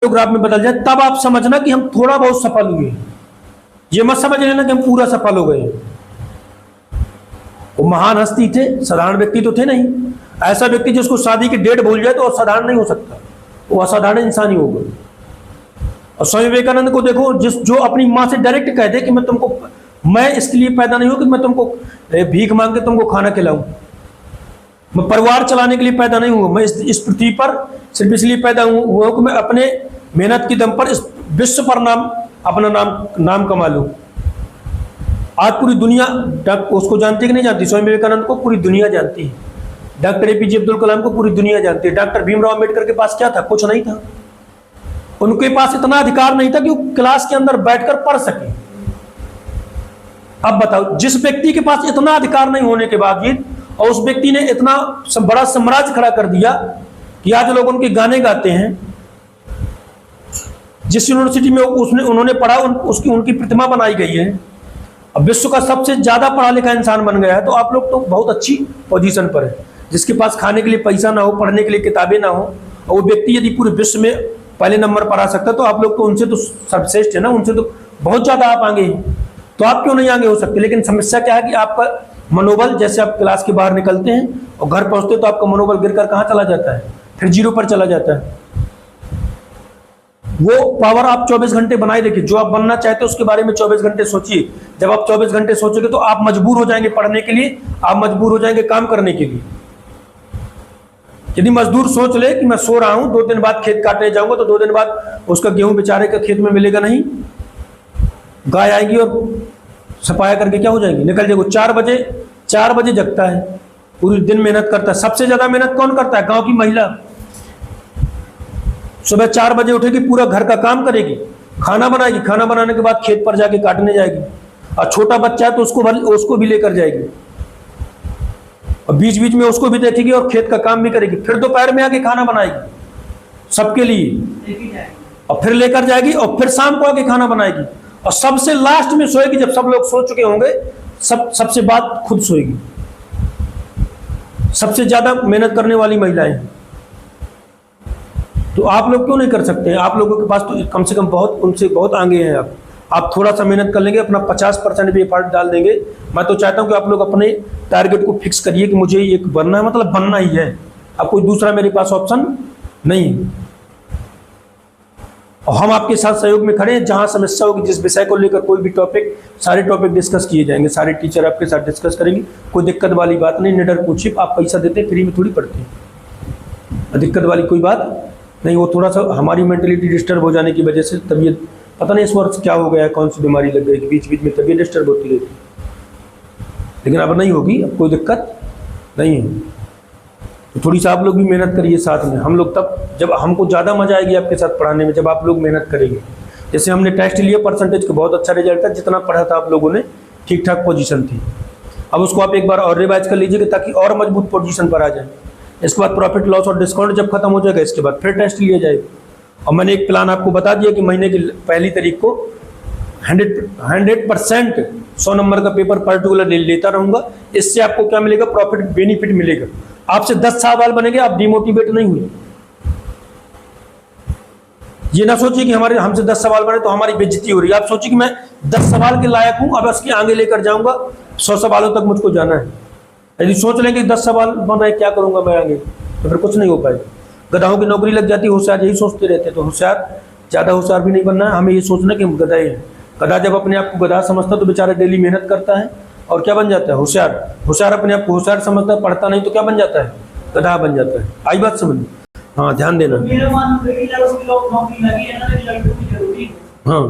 Graph में बदल जाए, तब आप समझना कि हम थोड़ा बहुत सफल हुए। ये मत समझ लेना कि हम पूरा सफल हो गए। वो महान हस्ती थे, साधारण व्यक्ति तो थे नहीं। ऐसा व्यक्ति जिसको शादी की डेट भूल जाए तो असाधारण नहीं हो सकता, वो असाधारण इंसान ही होगा। और स्वामी विवेकानंद को देखो, जो अपनी माँ से डायरेक्ट कह दे कि मैं इसके लिए पैदा नहीं हूं कि मैं तुमको भीख मांग के तुमको खाना खिलाऊं, मैं परिवार चलाने के लिए पैदा नहीं हुआ, मैं इस पृथ्वी पर सिर्फ इसलिए पैदा हुआ कि मैं अपने मेहनत के दम पर इस विश्व पर अपना नाम कमा लूं। आज पूरी दुनिया उसको जानती कि नहीं जानती? स्वामी विवेकानंद को पूरी दुनिया जानती है। डॉक्टर APJ अब्दुल कलाम को पूरी दुनिया जानती है। डॉक्टर भीमराव अम्बेडकर के पास क्या था? कुछ नहीं था। उनके पास इतना अधिकार नहीं था कि वो क्लास के अंदर बैठकर पढ़ सके। अब बताओ, जिस व्यक्ति के पास इतना अधिकार नहीं होने के बावजूद और उस व्यक्ति ने इतना बड़ा साम्राज्य खड़ा कर दिया कि आज लोग उनके गाने गाते हैं। जिस यूनिवर्सिटी में उन्होंने पढ़ा उनकी प्रतिमा बनाई गई है। अब विश्व का सबसे ज्यादा पढ़ा लिखा इंसान बन गया है। तो आप लोग तो बहुत अच्छी पोजीशन पर है। जिसके पास खाने के लिए पैसा ना हो, पढ़ने के लिए किताबें ना हो, और वो व्यक्ति यदि पूरे विश्व में पहले नंबर पर आ सकता है, तो आप लोग तो उनसे तो सर्वश्रेष्ठ है ना, उनसे तो बहुत ज्यादा आप आगे हैं। तो आप क्यों नहीं आगे हो सकते? लेकिन समस्या क्या है कि आपका मनोबल, जैसे आप क्लास के बाहर निकलते हैं और घर पहुंचते तो आपका मनोबल गिरकर कहाँ चला जाता है? फिर 0 पर चला जाता है। वो पावर आप 24 घंटे बनाए रखिए। जो आप बनना चाहते हैं उसके बारे में 24 घंटे सोचिए। जब आप 24 घंटे सोचोगे तो आप मजबूर हो जाएंगे पढ़ने के लिए, आप मजबूर हो जाएंगे काम करने के लिए। यदि मजदूर सोच ले कि मैं सो रहा हूं, 2 दिन बाद खेत काटने जाऊंगा, तो 2 दिन बाद उसका गेहूं बेचारे का खेत में मिलेगा नहीं। गाय आएगी और सफाया करके क्या हो जाएंगे, निकल जाएगा। 4 बजे जगता है, पूरी दिन मेहनत करता है। सबसे ज्यादा मेहनत कौन करता है? गांव की महिला। सुबह 4 बजे उठेगी, पूरा घर का काम करेगी, खाना बनाएगी, खाना बनाने के बाद खेत पर जाके काटने जाएगी। और छोटा बच्चा है तो उसको भी लेकर जाएगी, और बीच बीच में उसको भी देखेगी और खेत का काम भी करेगी। फिर दोपहर में आके खाना बनाएगी सबके लिए, और फिर लेकर जाएगी, और फिर शाम को आके खाना बनाएगी, और सबसे लास्ट में सोएगी। जब सब लोग सो चुके होंगे, सबसे बाद खुद सोएगी। सबसे ज्यादा मेहनत करने वाली महिलाएं हैं। तो आप लोग क्यों नहीं कर सकते हैं? आप लोगों के पास तो कम से कम उनसे बहुत आगे हैं। आप थोड़ा सा मेहनत कर लेंगे, अपना 50% भी एफर्ट डाल देंगे। मैं तो चाहता हूं कि आप लोग अपने टारगेट को फिक्स करिए कि मुझे ये बनना है, मतलब बनना ही है। अब कोई दूसरा मेरे पास ऑप्शन नहीं। और हम आपके साथ सहयोग में खड़े हैं। जहां समस्या होगी, जिस विषय को लेकर कोई भी टॉपिक, सारे टॉपिक डिस्कस किए जाएंगे। सारे टीचर आपके साथ डिस्कस करेंगे। कोई दिक्कत वाली बात नहीं, निडर पूछिए। आप पैसा देते हैं, फ्री में थोड़ी पढ़ते हैं। दिक्कत वाली कोई बात नहीं। वो थोड़ा सा हमारी मेंटलिटी डिस्टर्ब हो जाने की वजह से तबीयत, पता नहीं इस वर्ष क्या हो गया, कौन सी बीमारी लग गई, बीच बीच में तबीयत डिस्टर्ब होती रहती। लेकिन अब नहीं होगी, अब कोई दिक्कत नहीं है। तो थोड़ी सा आप लोग भी मेहनत करिए साथ में। हम लोग तब, जब हमको ज़्यादा मजा आएगी आपके साथ पढ़ाने में, जब आप लोग मेहनत करेंगे। जैसे हमने टेस्ट लिया, परसेंटेज का बहुत अच्छा रिजल्ट था। जितना पढ़ा था आप लोगों ने, ठीक ठाक पोजीशन थी। अब उसको आप एक बार और रिवाइज कर लीजिएगा ताकि और मजबूत पोजीशन पर आ जाए। इसके बाद प्रॉफिट लॉस और डिस्काउंट जब खत्म हो जाएगा, इसके बाद फिर टेस्ट लिया जाएगा। और मैंने एक प्लान आपको बता दिया कि महीने की 1 तारीख को 100% 100 नंबर का पेपर पर्टिकुलर लेता रहूंगा। इससे आपको क्या मिलेगा? प्रॉफिट, बेनिफिट मिलेगा। आपसे 10 सवाल बनेंगे, आप डिमोटिवेट नहीं हुए। ये ना सोचिए कि हमसे 10 सवाल बने तो हमारी बेइज्जती हो रही है। आप सोचिए कि मैं 10 सवाल के लायक हूं, अब इसके आगे लेकर जाऊंगा, 100 सवालों तक मुझको जाना है। यदि सोच लेंगे 10 सवाल बना, क्या करूंगा मैं आगे, तो फिर कुछ नहीं हो पाएगा। गधाओं की नौकरी लग जाती है, होशियार यही सोचते रहते हैं। तो होशियार, ज़्यादा होशियार भी नहीं बनना है। हमें ये सोचना कि हम गधाए हैं। गधा जब अपने आप को गधा समझता तो बेचारा डेली मेहनत करता है और क्या बन जाता है? होशियार। होशियार अपने आप को होशियार समझता है, पढ़ता नहीं तो क्या बन जाता है? गधा बन जाता है। आई बात समझ? हाँ, ध्यान देना। हाँ।